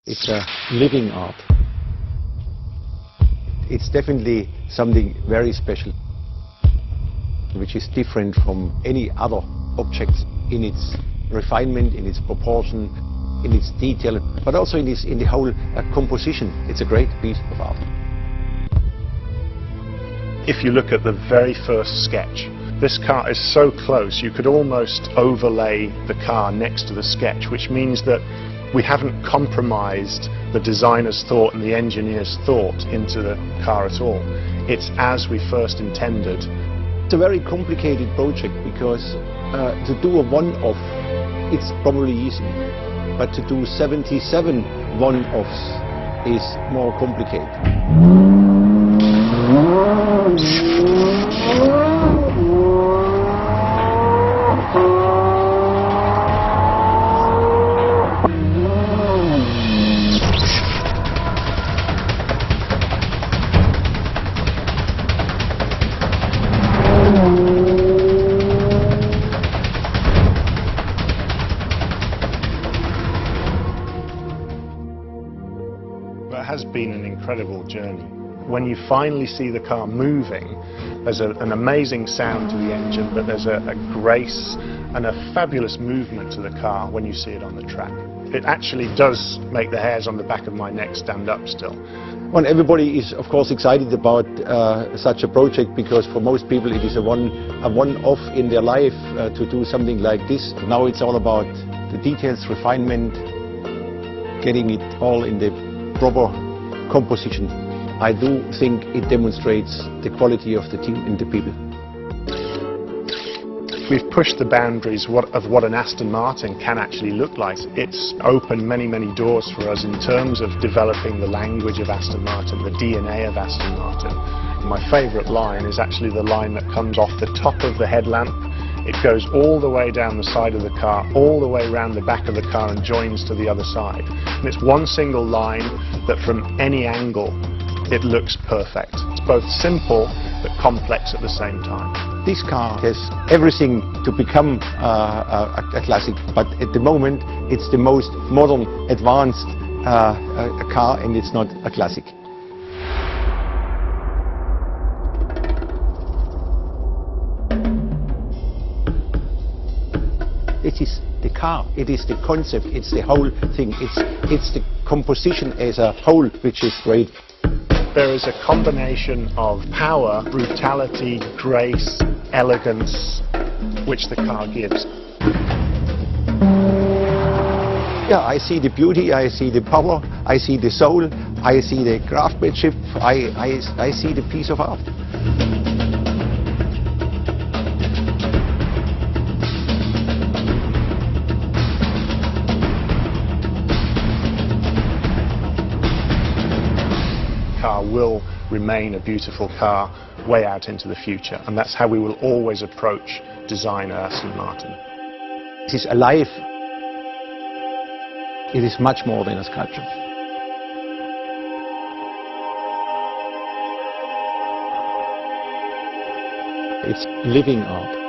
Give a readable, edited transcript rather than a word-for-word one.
It's a living art. It's definitely something very special, which is different from any other object in its refinement, in its proportion, in its detail, but also in the whole composition. It's a great piece of art. If you look at the very first sketch, this car is so close you could almost overlay the car next to the sketch, which means that we haven't compromised the designer's thought and the engineer's thought into the car at all. It's as we first intended. It's a very complicated project because to do a one-off, it's probably easy, but to do 77 one-offs is more complicated. It has been an incredible journey. When you finally see the car moving, there's an amazing sound to the engine, but there's a grace and a fabulous movement to the car when you see it on the track. It actually does make the hairs on the back of my neck stand up still. Well, everybody is of course excited about such a project, because for most people it is a one-off in their life to do something like this. Now it's all about the details, refinement, getting it all in the proper composition. I do think it demonstrates the quality of the team and the people. We've pushed the boundaries of what an Aston Martin can actually look like. It's opened many, many doors for us in terms of developing the language of Aston Martin, the DNA of Aston Martin. My favourite line is actually the line that comes off the top of the headlamp. It goes all the way down the side of the car, all the way around the back of the car and joins to the other side. And it's one single line that from any angle it looks perfect. It's both simple but complex at the same time. This car has everything to become a classic, but at the moment it's the most modern, advanced car, and it's not a classic. It is the car, it is the concept, it's the whole thing, it's the composition as a whole which is great. There is a combination of power, brutality, grace, elegance, which the car gives. Yeah, I see the beauty, I see the power, I see the soul, I see the craftsmanship, I see the piece of art. Car will remain a beautiful car way out into the future, and that's how we will always approach design at Aston Martin. It is alive. It is much more than a sculpture. It's living art.